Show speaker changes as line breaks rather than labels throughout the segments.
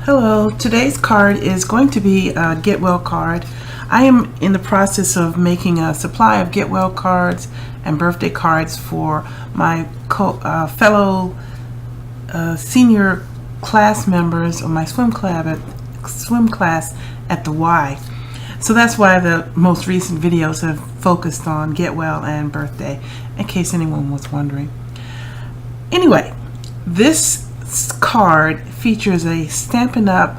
Hello, today's card is going to be a Get Well card. I am in the process of making a supply of Get Well cards and birthday cards for my fellow senior class members of my swim class at the Y. So that's why the most recent videos have focused on Get Well and birthday, in case anyone was wondering. Anyway, this card features a Stampin' Up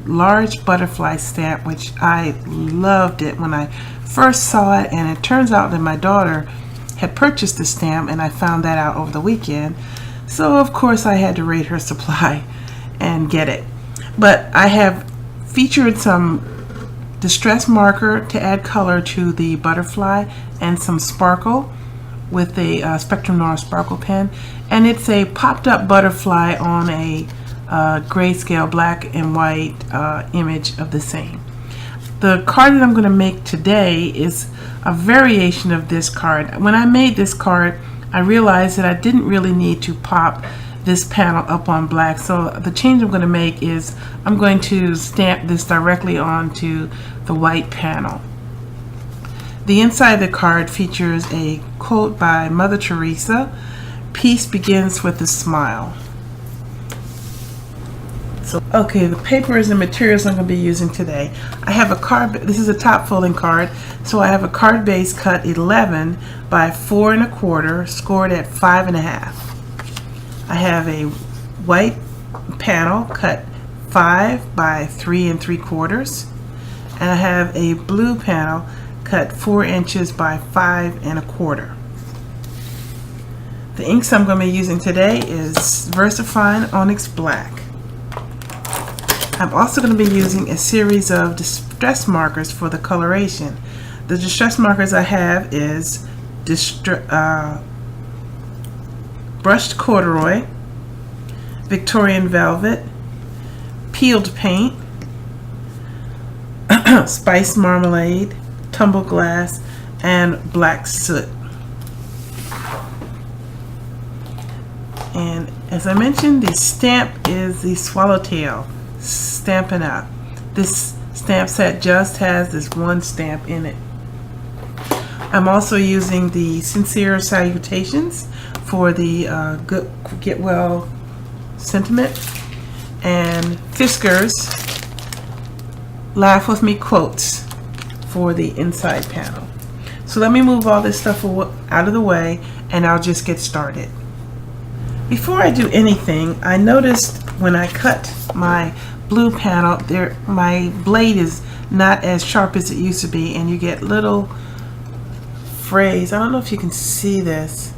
large butterfly stamp, which I loved it when I first saw it, and it turns out that my daughter had purchased the stamp, and I found that out over the weekend. So of course I had to raid her supply and get it. But I have featured some distress marker to add color to the butterfly and some sparkle with a Spectrum Noir sparkle pen, and it's a popped up butterfly on a grayscale black and white image of the same. The card that I'm going to make today is a variation of this card. When I made this card, I realized that I didn't really need to pop this panel up on black, so the change I'm going to make is I'm going to stamp this directly onto the white panel. The inside of the card features a quote by Mother Teresa: "Peace begins with a smile." So, okay, the papers and materials I'm going to be using today. I have a card. This is a top folding card, so I have a card base cut 11 by 4 1/4, scored at 5 1/2. I have a white panel cut 5 by 3 3/4, and I have a blue panel cut 4 inches by 5 1/4. The inks I'm going to be using today is Versafine Onyx Black. I'm also going to be using a series of distress markers for the coloration. The distress markers I have is brushed corduroy, Victorian Velvet, peeled paint, spiced marmalade, tumbled glass, and black soot. And as I mentioned, the stamp is the Swallowtail Stampin' Up. This stamp set just has this one stamp in it. I'm also using the Sincere Salutations for the Get Well sentiment, and Fiskars Laugh With Me quotes for the inside panel. So let me move all this stuff out of the way and I'll just get started. Before I do anything, I noticed when I cut my blue panel, my blade is not as sharp as it used to be, and you get little frays. I don't know if you can see this,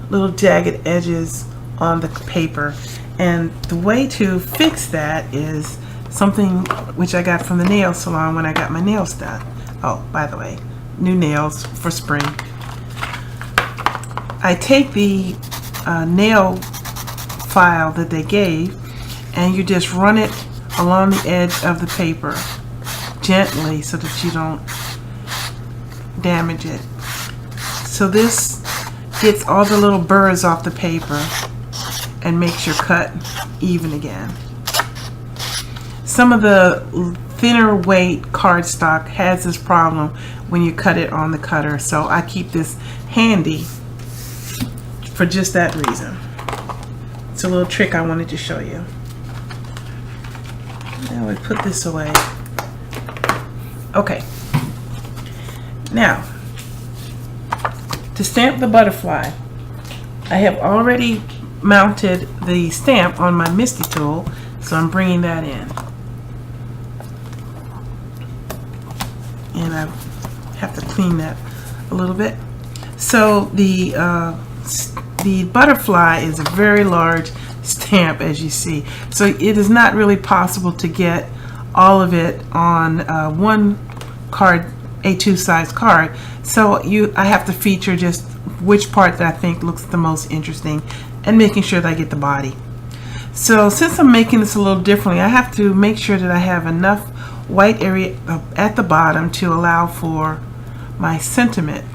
little jagged edges on the paper, and the way to fix that is something which I got from the nail salon when I got my nails done. Oh, by the way, new nails for spring. I take the nail file that they gave, and you just run it along the edge of the paper gently so that you don't damage it. So this gets all the little burrs off the paper and makes your cut even again. Some of the thinner weight cardstock has this problem when you cut it on the cutter, so I keep this handy for just that reason. It's a little trick I wanted to show you. Now we put this away. Okay. Now, to stamp the butterfly, I have already mounted the stamp on my Misty tool, so I'm bringing that in. And I have to clean that a little bit. So the butterfly is a very large stamp, as you see, so it is not really possible to get all of it on one card, A2 size card, so I have to feature just which part that I think looks the most interesting and making sure that I get the body. So since I'm making this a little differently, I have to make sure that I have enough white area at the bottom to allow for my sentiment.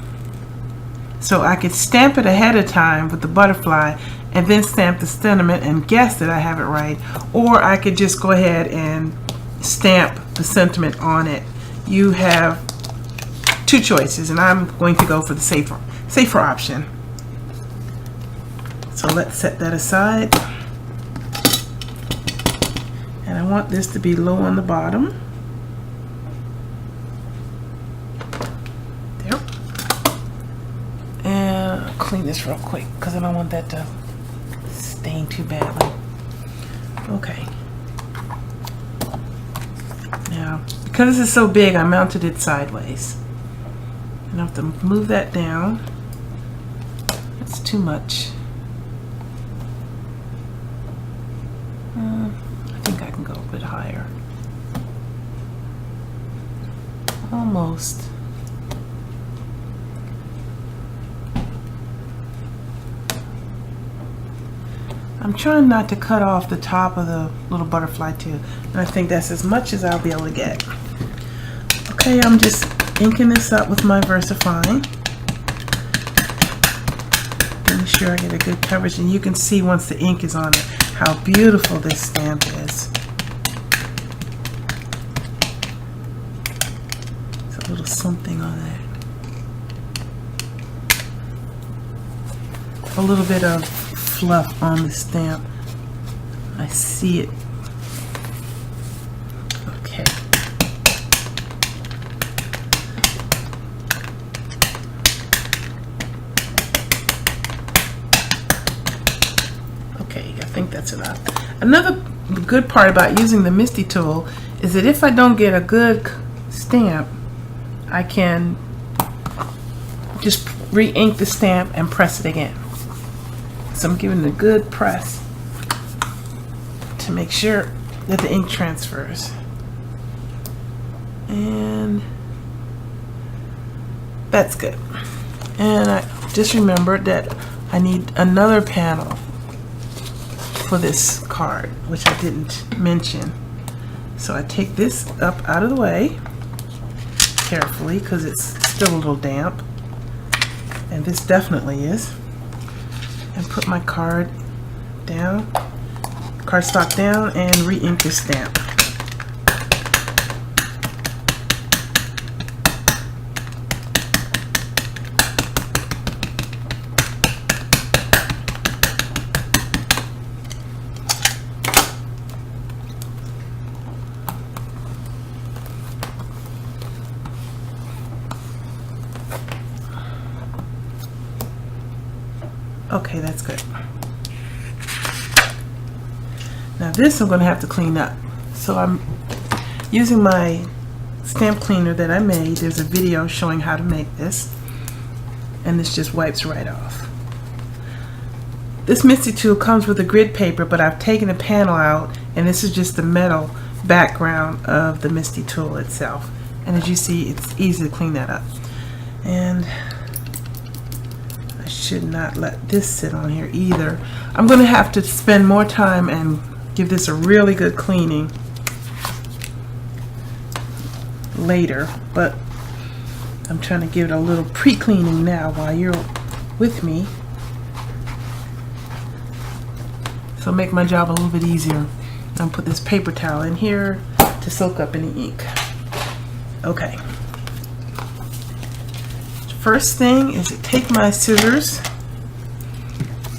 So I could stamp it ahead of time with the butterfly and then stamp the sentiment and guess that I have it right, or I could just go ahead and stamp the sentiment on it. You have two choices, and I'm going to go for the safer option. So let's set that aside. And I want this to be low on the bottom. There. And I'll clean this real quick because I don't want that to stain too badly. Okay. Now, because this is so big, I mounted it sideways. And I have to move that down. That's too much. I think I can go a bit higher. Almost. I'm trying not to cut off the top of the little butterfly too, and I think that's as much as I'll be able to get. Okay, I'm just inking this up with my Versafine. Making sure I get a good coverage, and you can see once the ink is on it how beautiful this stamp is. It's a little something on that. A little bit of fluff on the stamp. I see it. Okay. Okay, I think that's enough. Another good part about using the Misty tool is that if I don't get a good stamp, I can just re-ink the stamp and press it again. So I'm giving it a good press to make sure that the ink transfers. And that's good. And I just remembered that I need another panel for this card, which I didn't mention. So I take this up out of the way carefully because it's still a little damp, and this definitely is. And put my card down, cardstock down, and re-ink the stamp. Okay, that's good. Now this I'm going to have to clean up. So I'm using my stamp cleaner that I made. There's a video showing how to make this, and this just wipes right off. This Misty tool comes with a grid paper, but I've taken the panel out, and this is just the metal background of the Misty tool itself. And as you see, it's easy to clean that up. And should not let this sit on here either. I'm going to have to spend more time and give this a really good cleaning later, but I'm trying to give it a little pre-cleaning now while you're with me, so make my job a little bit easier. I'll put this paper towel in here to soak up any ink. Okay. First thing is to take my scissors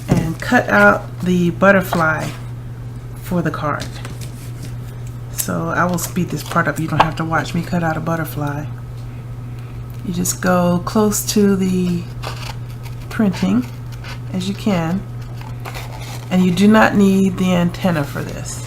and cut out the butterfly for the card. So I will speed this part up. You don't have to watch me cut out a butterfly. You just go close to the printing as you can, and you do not need the antenna for this.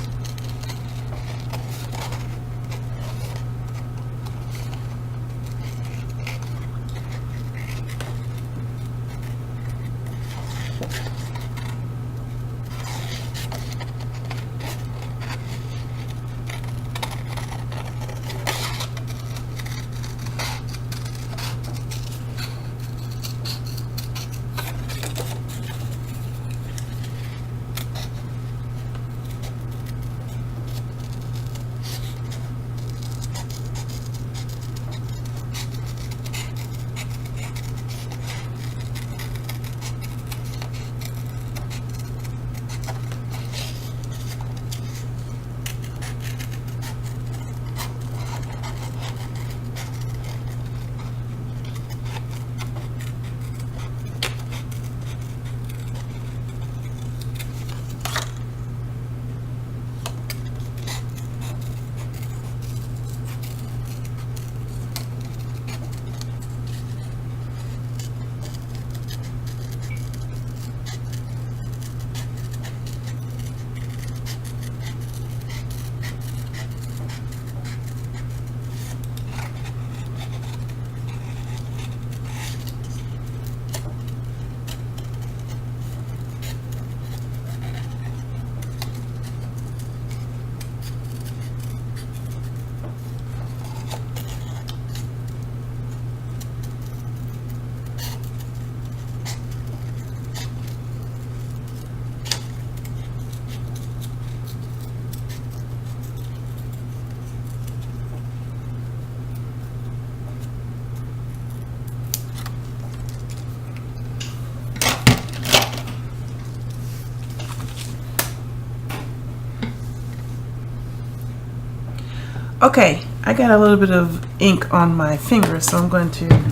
Okay, I got a little bit of ink on my finger, so I'm going to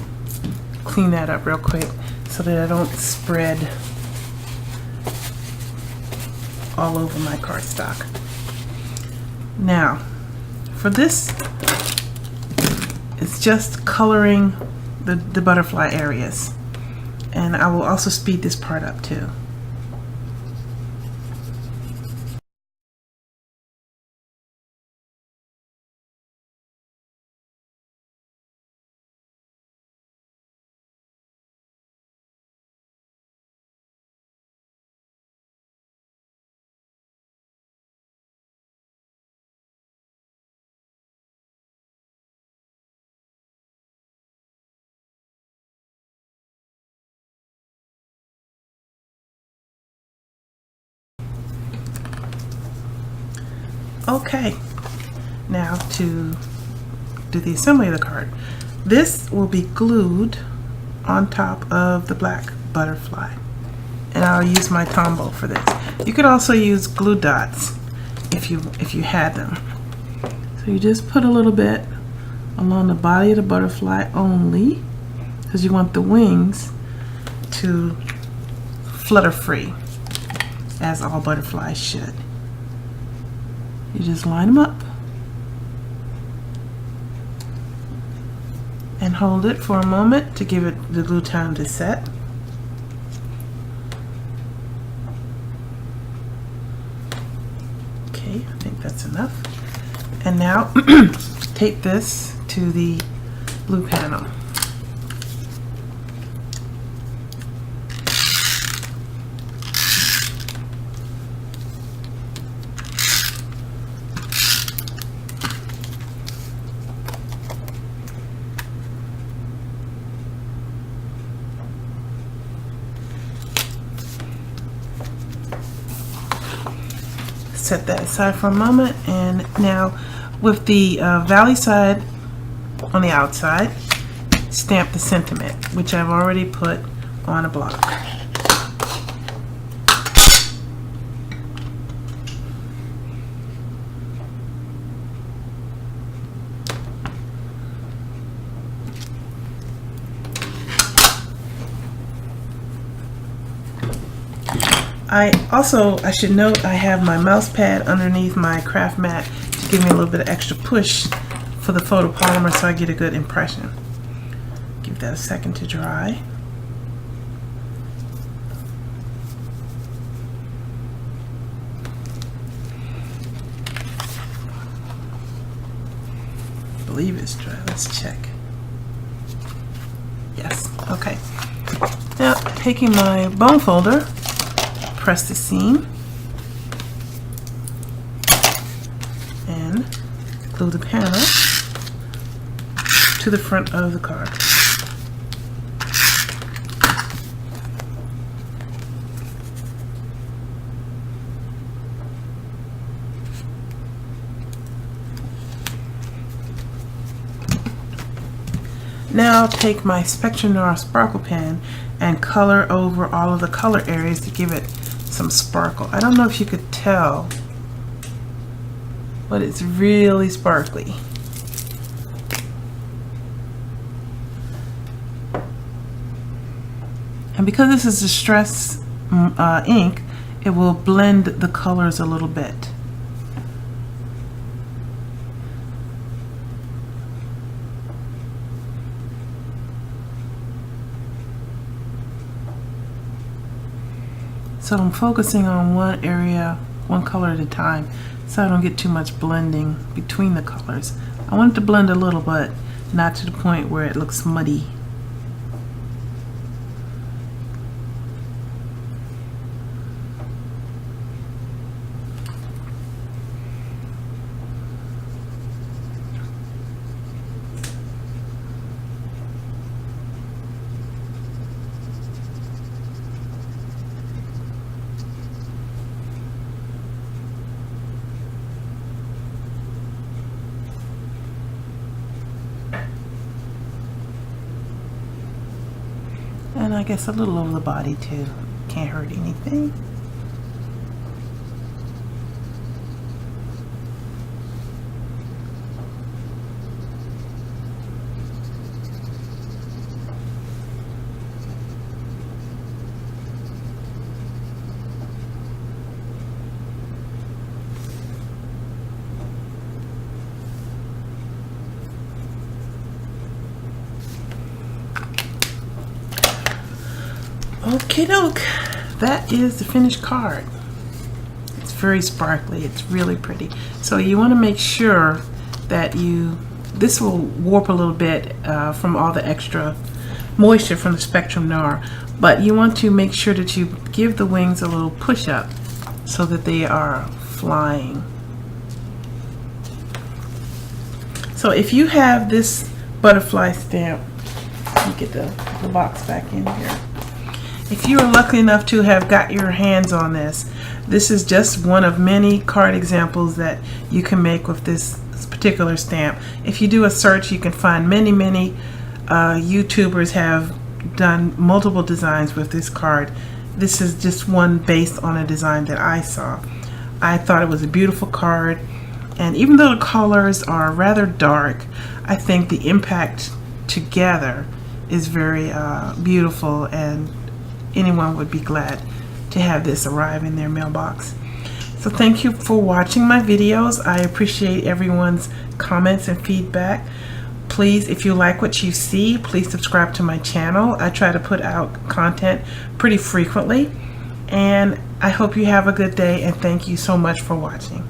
clean that up real quick so that I don't spread all over my cardstock. Now, for this, it's just coloring the butterfly areas. And I will also speed this part up too. Okay, now to do the assembly of the card. This will be glued on top of the black butterfly, and I'll use my Tombow for this. You could also use glue dots if you had them. So you just put a little bit along the body of the butterfly only, because you want the wings to flutter free, as all butterflies should. You just line them up and hold it for a moment to give it the glue time to set. Okay, I think that's enough. And now tape this to the glue panel. Set that aside for a moment, and now with the valley side on the outside, stamp the sentiment, which I've already put on a block. I should note I have my mouse pad underneath my craft mat to give me a little bit of extra push for the photopolymer so I get a good impression. Give that a second to dry. I believe it's dry. Let's check. Yes, okay. Now, taking my bone folder, press the seam and glue the panel to the front of the card. Now take my Spectrum Noir sparkle pen and color over all of the color areas to give it some sparkle. I don't know if you could tell, but it's really sparkly. And because this is distress ink, it will blend the colors a little bit. So I'm focusing on one area, one color at a time, so I don't get too much blending between the colors. I want it to blend a little, but not to the point where it looks muddy. And I guess a little over the body too. Can't hurt anything. Okay, doke. That is the finished card. It's very sparkly. It's really pretty. So you want to make sure that this will warp a little bit from all the extra moisture from the Spectrum Noir, but you want to make sure that you give the wings a little push up so that they are flying. So if you have this butterfly stamp, let me get the box back in here. If you are lucky enough to have got your hands on this, this is just one of many card examples that you can make with this particular stamp. If you do a search, you can find many YouTubers have done multiple designs with this card. This is just one based on a design that I saw. I thought it was a beautiful card, and even though the colors are rather dark, I think the impact together is very beautiful, and anyone would be glad to have this arrive in their mailbox. So thank you for watching my videos. I appreciate everyone's comments and feedback. Please, if you like what you see, please subscribe to my channel. I try to put out content pretty frequently, and I hope you have a good day, and thank you so much for watching.